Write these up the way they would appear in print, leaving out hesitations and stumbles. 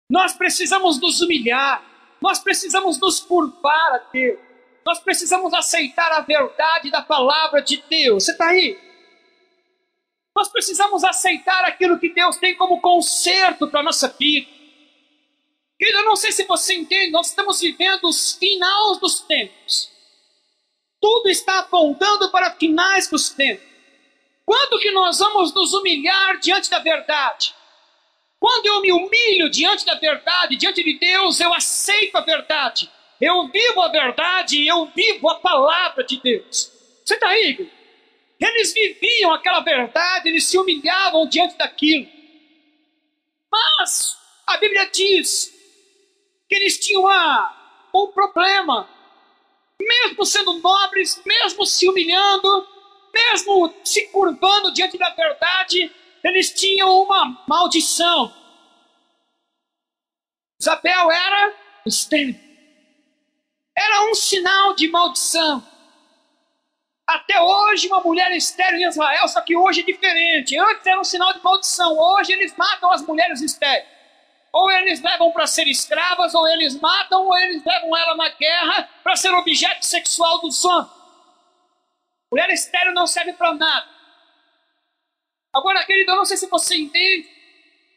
Nós precisamos nos humilhar, nós precisamos nos curvar a Deus, nós precisamos aceitar a verdade da palavra de Deus. Você está aí? Nós precisamos aceitar aquilo que Deus tem como conserto para a nossa vida. Querido, eu não sei se você entende, nós estamos vivendo os finais dos tempos. Tudo está apontando para finais dos tempos. Quando que nós vamos nos humilhar diante da verdade? Quando eu me humilho diante da verdade, diante de Deus, eu aceito a verdade. Eu vivo a verdade, eu vivo a palavra de Deus. Você está aí, igreja? Eles viviam aquela verdade, eles se humilhavam diante daquilo. Mas a Bíblia diz que eles tinham um problema. Mesmo sendo nobres, mesmo se humilhando, mesmo se curvando diante da verdade, eles tinham uma maldição. Isabel era estéril. Era um sinal de maldição. Até hoje uma mulher estéril em Israel, só que hoje é diferente. Antes era um sinal de maldição, hoje eles matam as mulheres estéreis. Ou eles levam para ser escravas, ou eles matam, ou eles levam ela na guerra para ser objeto sexual dos homens. Mulher estéril não serve para nada. Agora, querido, eu não sei se você entende.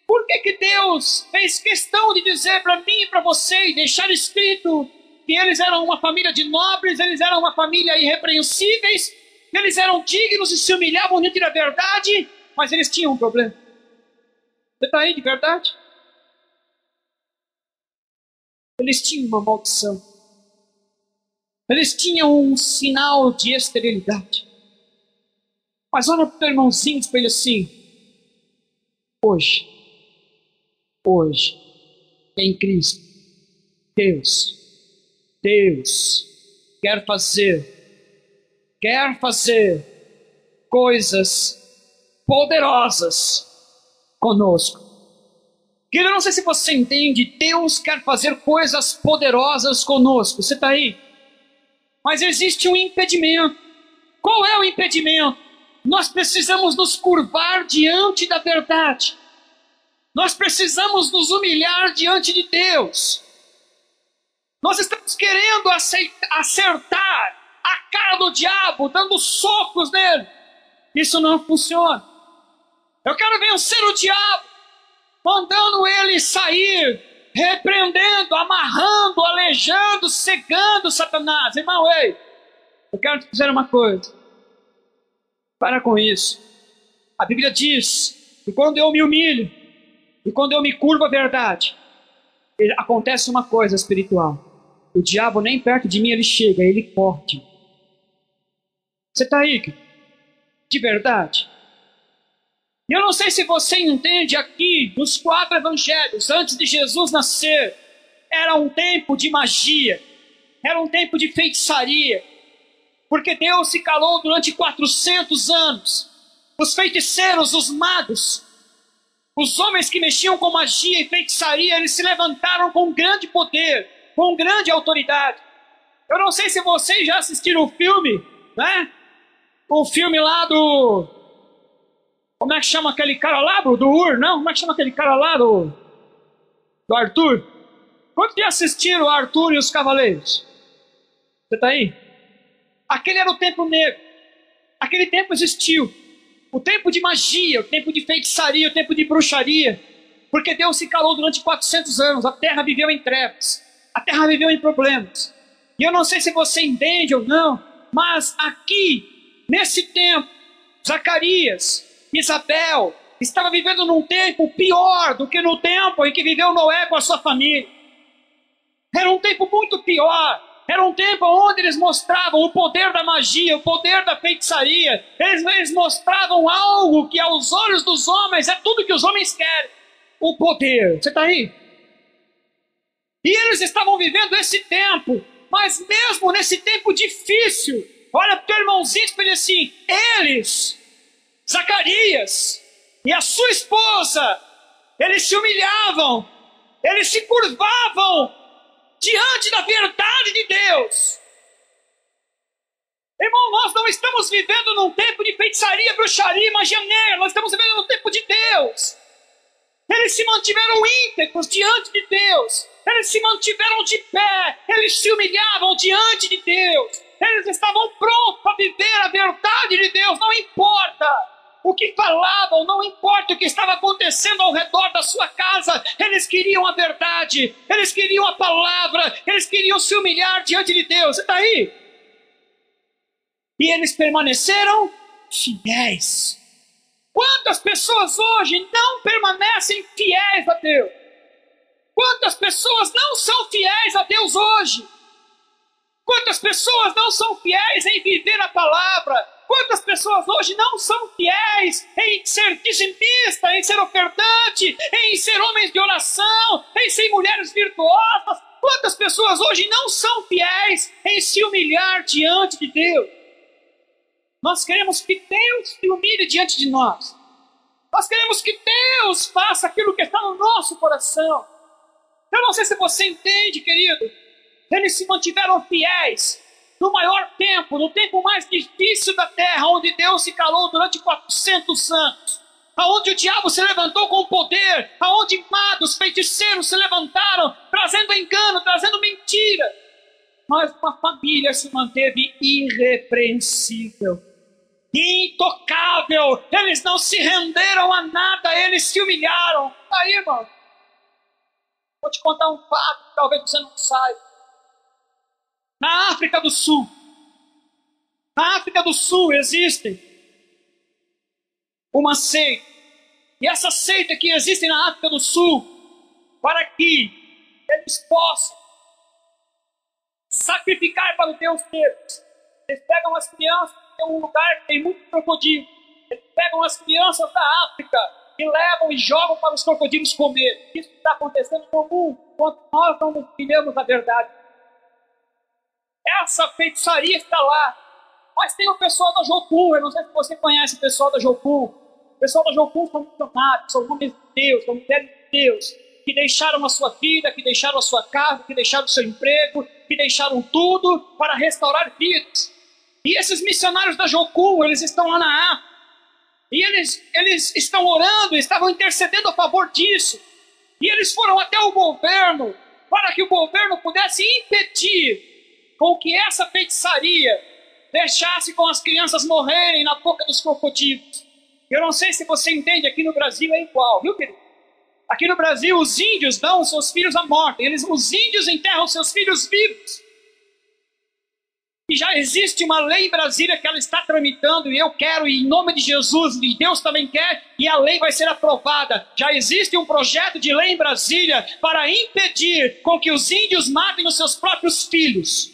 Por que Deus fez questão de dizer para mim e para você, e deixar escrito que eles eram uma família de nobres, eles eram uma família irrepreensíveis, eles eram dignos e se humilhavam diante da verdade, mas eles tinham um problema. Você está aí de verdade? Eles tinham uma maldição. Eles tinham um sinal de esterilidade. Mas olha para o teu irmãozinho e diz para ele assim: hoje, em Cristo, Deus quer fazer coisas poderosas conosco. Querido, eu não sei se você entende, Deus quer fazer coisas poderosas conosco. Você está aí? Mas existe um impedimento. Qual é o impedimento? Nós precisamos nos curvar diante da verdade. Nós precisamos nos humilhar diante de Deus. Nós estamos querendo acertar a cara do diabo, dando socos nele. Isso não funciona. Eu quero vencer o diabo, mandando ele sair, repreendendo, amarrando, aleijando, cegando Satanás. Irmão, ei, eu quero te dizer uma coisa. Para com isso. A Bíblia diz que quando eu me humilho e quando eu me curvo à verdade, acontece uma coisa espiritual. O diabo nem perto de mim ele chega, ele corte. Você está aí? De verdade? E eu não sei se você entende aqui, nos 4 evangelhos, antes de Jesus nascer, era um tempo de magia, era um tempo de feitiçaria, porque Deus se calou durante 400 anos. Os feiticeiros, os magos, os homens que mexiam com magia e feitiçaria, eles se levantaram com grande poder, com grande autoridade. Eu não sei se vocês já assistiram o filme, né? O filme lá do... Como é que chama aquele cara lá, do Ur? Não, como é que chama aquele cara lá do Arthur? Quantos já assistiram Arthur e os Cavaleiros? Você está aí? Aquele era o tempo negro. Aquele tempo existiu. O tempo de magia, o tempo de feitiçaria, o tempo de bruxaria. Porque Deus se calou durante 400 anos. A terra viveu em trevas. A terra viveu em problemas. E eu não sei se você entende ou não, mas aqui, nesse tempo, Zacarias, Isabel, estava vivendo num tempo pior do que no tempo em que viveu Noé com a sua família. Era um tempo muito pior. Era um tempo onde eles mostravam o poder da magia, o poder da feitiçaria. Eles mostravam algo que aos olhos dos homens é tudo que os homens querem. O poder. Você está aí? E eles estavam vivendo esse tempo. Mas mesmo nesse tempo difícil, olha para o teu irmãozinho e diz assim: eles, Zacarias e a sua esposa, eles se humilhavam, eles se curvavam diante da verdade de Deus. Irmão, nós não estamos vivendo num tempo de feitiçaria, bruxaria, magia negra. Nós estamos vivendo num tempo de Deus. Eles se mantiveram íntegros diante de Deus. Eles se mantiveram de pé. Eles se humilhavam diante de Deus. Eles estavam prontos para viver a verdade de Deus. Não importa o que falavam, não importa o que estava acontecendo ao redor da sua casa. Eles queriam a verdade. Eles queriam a palavra. Eles queriam se humilhar diante de Deus. Você está aí? E eles permaneceram fiéis. Quantas pessoas hoje não permanecem fiéis a Deus? Quantas pessoas não são fiéis a Deus hoje? Quantas pessoas não são fiéis em viver a palavra? Quantas pessoas hoje não são fiéis em ser dizimista, em ser ofertante, em ser homens de oração, em ser mulheres virtuosas? Quantas pessoas hoje não são fiéis em se humilhar diante de Deus? Nós queremos que Deus se humilhe diante de nós. Nós queremos que Deus faça aquilo que está no nosso coração. Eu não sei se você entende, querido. Eles se mantiveram fiéis no maior tempo, no tempo mais difícil da terra, onde Deus se calou durante 400 anos. Aonde o diabo se levantou com poder, aonde magos, feiticeiros se levantaram, trazendo engano, trazendo mentira. Mas uma família se manteve irrepreensível, intocável. Eles não se renderam a nada, eles se humilharam. Aí, irmão, vou te contar um fato que talvez você não saiba. Na África do Sul existe uma seita. E essa seita que existe na África do Sul, para que eles possam sacrificar para o Deus deles, eles pegam as crianças, tem um lugar que tem muito crocodilo. Eles pegam as crianças da África e levam e jogam para os crocodilos comer. Isso está acontecendo no mundo, quando nós não nos filhamos da verdade. Essa feitiçaria está lá. Mas tem o pessoal da Jocum. Eu não sei se você conhece o pessoal da Jocum. O pessoal da Jocum são missionários, são homens de Deus, são mulheres de Deus, que deixaram a sua vida, que deixaram a sua casa, que deixaram o seu emprego, que deixaram tudo para restaurar vidas. E esses missionários da Jocum, eles estão lá na África. E eles estão orando, estavam intercedendo a favor disso. E eles foram até o governo, para que o governo pudesse impedir com que essa feitiçaria deixasse com as crianças morrerem na boca dos crocodilos. Eu não sei se você entende, aqui no Brasil é igual, viu, querido? Aqui no Brasil os índios dão seus filhos à morte, os índios enterram seus filhos vivos. E já existe uma lei em Brasília que ela está tramitando, e eu quero, e em nome de Jesus, e Deus também quer, e a lei vai ser aprovada. Já existe um projeto de lei em Brasília para impedir com que os índios matem os seus próprios filhos.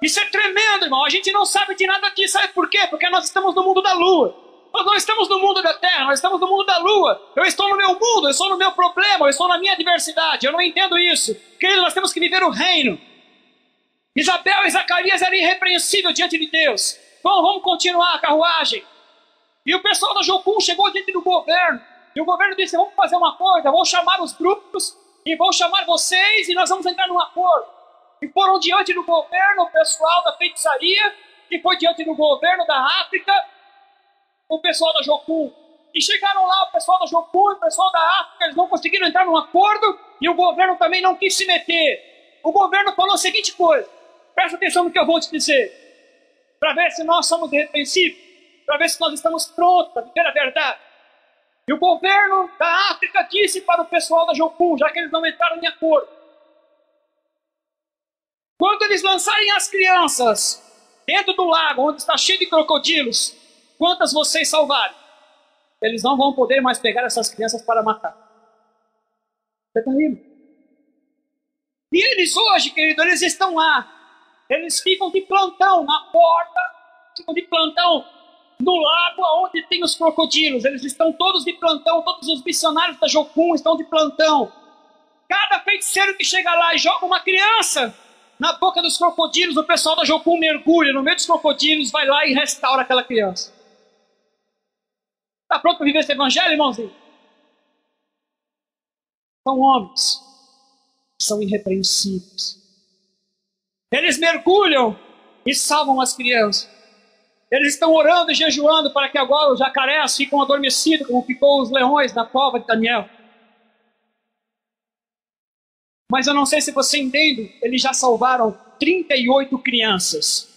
Isso é tremendo, irmão. A gente não sabe de nada disso. Sabe por quê? Porque nós estamos no mundo da lua. Nós não estamos no mundo da terra, nós estamos no mundo da lua. Eu estou no meu mundo, eu estou no meu problema, eu estou na minha adversidade. Eu não entendo isso. Querido, nós temos que viver o reino. Isabel e Zacarias eram irrepreensíveis diante de Deus. Bom, vamos continuar a carruagem. E o pessoal da Jocum chegou diante do governo. E o governo disse, vamos fazer uma coisa, vou chamar os grupos e vou chamar vocês e nós vamos entrar num acordo. E foram diante do governo o pessoal da feitiçaria, e foi diante do governo da África o pessoal da Jocum. E chegaram lá o pessoal da Jocum e o pessoal da África, eles não conseguiram entrar num acordo, e o governo também não quis se meter. O governo falou a seguinte coisa, presta atenção no que eu vou te dizer, para ver se nós somos irrepreensíveis, para ver se nós estamos prontos para viver a verdade. E o governo da África disse para o pessoal da Jocum, já que eles não entraram em acordo, quando eles lançarem as crianças dentro do lago, onde está cheio de crocodilos, quantas vocês salvarem? Eles não vão poder mais pegar essas crianças para matar. Você está vendo? E eles hoje, querido, eles estão lá. Eles ficam de plantão na porta, ficam de plantão no lago onde tem os crocodilos. Eles estão todos de plantão, todos os missionários da Jocum estão de plantão. Cada feiticeiro que chega lá e joga uma criança na boca dos crocodilos, o pessoal da Jocum mergulha no meio dos crocodilos, vai lá e restaura aquela criança. Está pronto para viver esse evangelho, irmãozinho? São homens, são irrepreensíveis. Eles mergulham e salvam as crianças. Eles estão orando e jejuando para que agora os jacarés fiquem adormecidos, como ficou os leões na cova de Daniel. Mas eu não sei se você entende, eles já salvaram 38 crianças.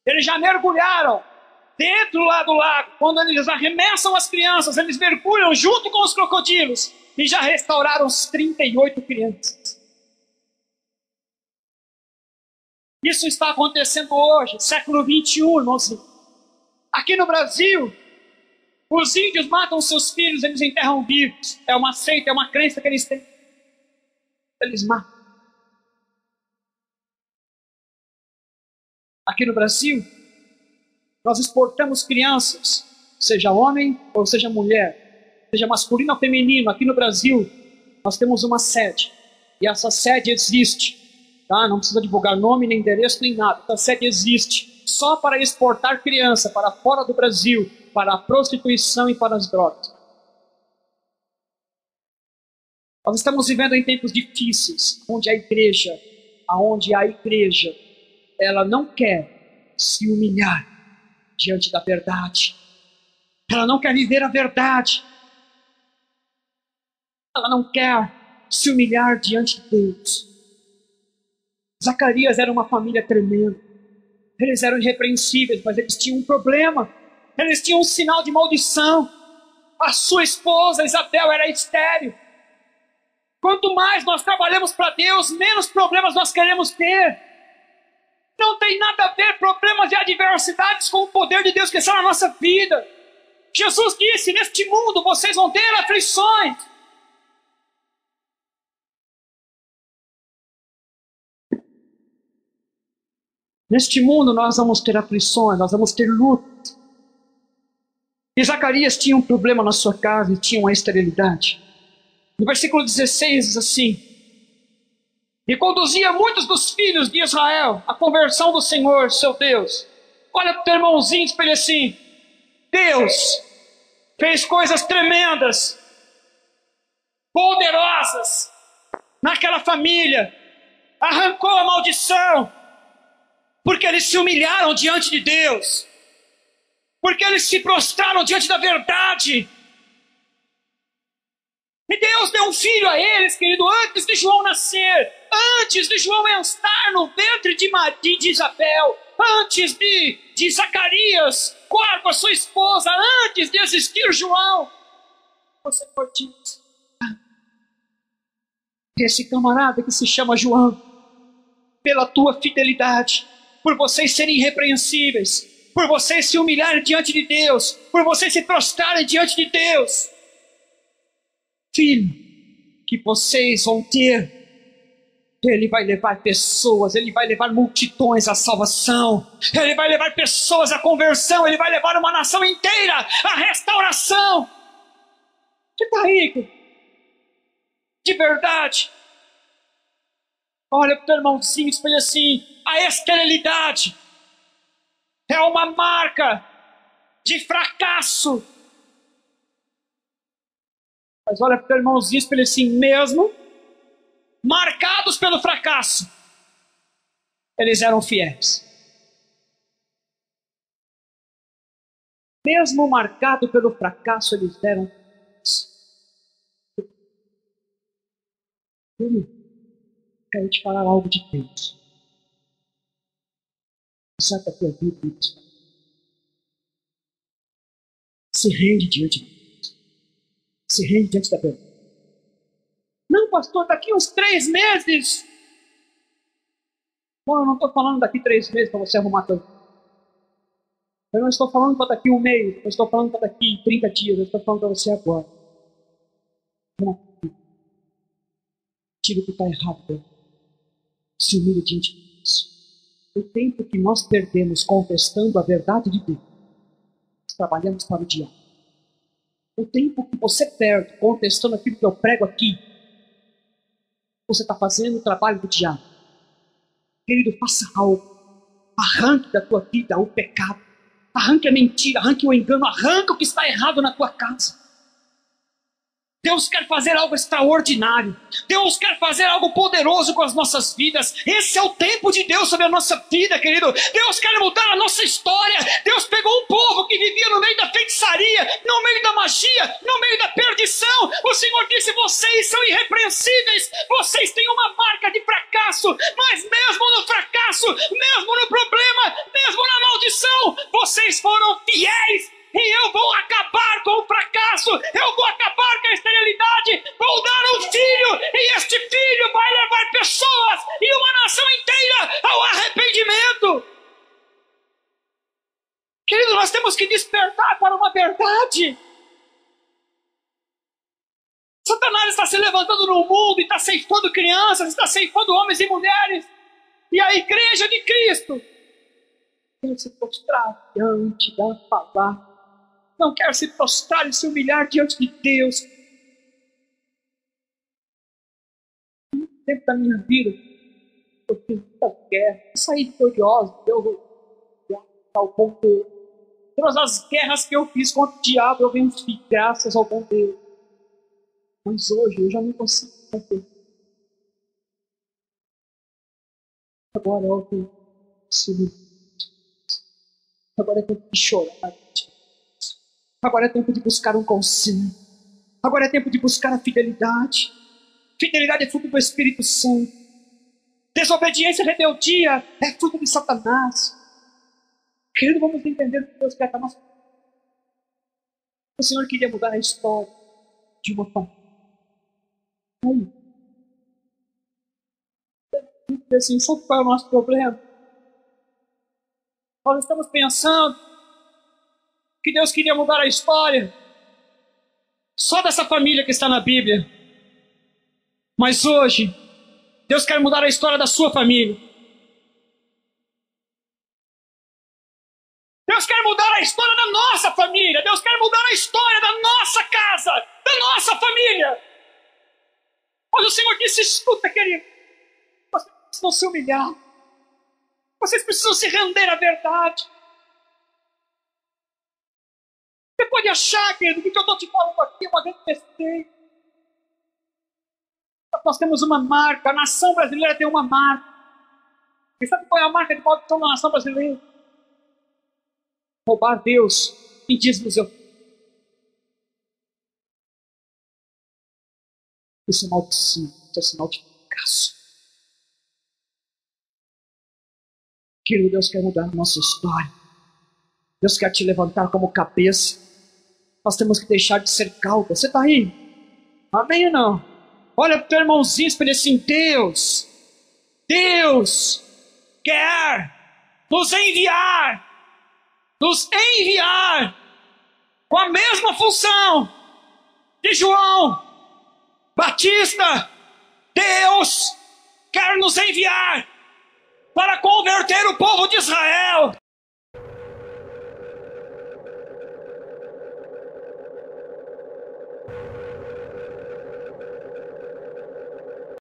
Eles já mergulharam dentro lá do lago. Quando eles arremessam as crianças, eles mergulham junto com os crocodilos e já restauraram os 38 crianças. Isso está acontecendo hoje, século 21, irmãozinho. Aqui no Brasil, os índios matam seus filhos, eles enterram vivos. É uma seita, é uma crença que eles têm. Eles matam. Aqui no Brasil, nós exportamos crianças, seja homem ou seja mulher, seja masculino ou feminino. Aqui no Brasil, nós temos uma sede. E essa sede existe. Tá? Não precisa divulgar nome, nem endereço, nem nada. Essa sede existe só para exportar criança para fora do Brasil, para a prostituição e para as drogas. Nós estamos vivendo em tempos difíceis, onde a igreja, ela não quer se humilhar diante da verdade. Ela não quer viver a verdade. Ela não quer se humilhar diante de Deus. Zacarias era uma família tremenda. Eles eram irrepreensíveis, mas eles tinham um problema. Eles tinham um sinal de maldição. A sua esposa, Isabel, era estéril. Quanto mais nós trabalhamos para Deus, menos problemas nós queremos ter. Não tem nada a ver problemas e adversidades com o poder de Deus que está na nossa vida. Jesus disse, neste mundo vocês vão ter aflições. Neste mundo nós vamos ter aflições, nós vamos ter lutas. E Zacarias tinha um problema na sua casa e tinha uma esterilidade. No versículo 16 diz assim: e conduzia muitos dos filhos de Israel à conversão do Senhor, seu Deus. Olha para o teu irmãozinho e diz para ele assim: Deus fez coisas tremendas, poderosas, naquela família. Arrancou a maldição, porque eles se humilharam diante de Deus, porque eles se prostraram diante da verdade. E Deus deu um filho a eles, querido, antes de João nascer, antes de João estar no ventre de Isabel, antes de Zacarias com a sua esposa, antes de existir João. Você pode dizer, esse camarada que se chama João, pela tua fidelidade, por vocês serem irrepreensíveis, por vocês se humilharem diante de Deus, por vocês se prostrarem diante de Deus, filho que vocês vão ter, ele vai levar pessoas, ele vai levar multidões à salvação, ele vai levar pessoas à conversão, ele vai levar uma nação inteira à restauração. Você está rico? De verdade? Olha para o teu irmãozinho e diz assim: a esterilidade é uma marca de fracasso. Mas olha para o teu irmãozinho e diz para ele assim: mesmo marcados pelo fracasso, eles eram fiéis. Mesmo marcado pelo fracasso, eles eram fiéis. Quero te falar algo de Deus. Sabe a tua vida, Deus. Se rende diante de Deus. Se rende diante da verdade. Não, pastor, daqui uns 3 meses. Bom, eu não estou falando daqui 3 meses para você arrumar tudo. Eu não estou falando para daqui 1 mês. Eu estou falando para daqui 30 dias. Eu estou falando para você agora. Tira o que está errado, Deus. Se humilha diante de Deus. O tempo que nós perdemos contestando a verdade de Deus, nós trabalhamos para o diabo. O tempo que você perde contestando aquilo que eu prego aqui, você está fazendo o trabalho do diabo. Querido, faça algo. Arranque da tua vida o pecado. Arranque a mentira, arranque o engano, arranque o que está errado na tua casa. Deus quer fazer algo extraordinário. Deus quer fazer algo poderoso com as nossas vidas. Esse é o tempo de Deus sobre a nossa vida, querido. Deus quer mudar a nossa história. Deus pegou um povo que vivia no meio da feitiçaria, no meio da magia, no meio da perdição. O Senhor disse: vocês são irrepreensíveis, vocês têm uma marca de fracasso, mas mesmo no fracasso, mesmo no problema, mesmo na maldição, vocês foram fiéis. E eu vou acabar com o fracasso, eu vou acabar com a esterilidade, vou dar um filho, e este filho vai levar pessoas e uma nação inteira ao arrependimento. Querido, nós temos que despertar para uma verdade. Satanás está se levantando no mundo e está ceifando crianças, está ceifando homens e mulheres. E a igreja de Cristo quer se prostrar diante da palavra. Não quer se prostrar e se humilhar diante de Deus. No tempo da minha vida, eu fiz muita guerra, eu saí vitorioso, Deus ao bom Deus. Todas as guerras que eu fiz contra o diabo, eu venci graças ao bom Deus. Mas hoje eu já não consigo fazer. Agora eu tenho agora é tempo de chorar. Agora é tempo de buscar um conselho. Agora é tempo de buscar a fidelidade. Fidelidade é fruto do Espírito Santo. Desobediência e rebeldia é fruto de Satanás. Querido, vamos entender o que Deus quer para nós. O Senhor queria mudar a história de uma família. Assim, sabe qual é o nosso problema? Nós estamos pensando que Deus queria mudar a história só dessa família que está na Bíblia. Mas hoje, Deus quer mudar a história da sua família. Deus quer mudar a história da nossa família. Deus quer mudar a história da nossa casa, da nossa família. Mas o Senhor disse: escuta, querido, vocês precisam se humilhar. Vocês precisam se render à verdade. Você pode achar, querido, que o que eu estou te falando aqui é uma grande besteira. Nós temos uma marca, a nação brasileira tem uma marca. E sabe qual é a marca de maldição da nação brasileira? Roubar Deus em dízimos. Isso é maldição, isso é sinal de fracasso. Querido, Deus quer mudar a nossa história. Deus quer te levantar como cabeça. Nós temos que deixar de ser cauda. Você está aí? Amém ou não? Olha para o teu irmãozinho e fala assim: Deus quer nos enviar com a mesma função de João Batista. Deus quer nos enviar para converter o povo de Israel.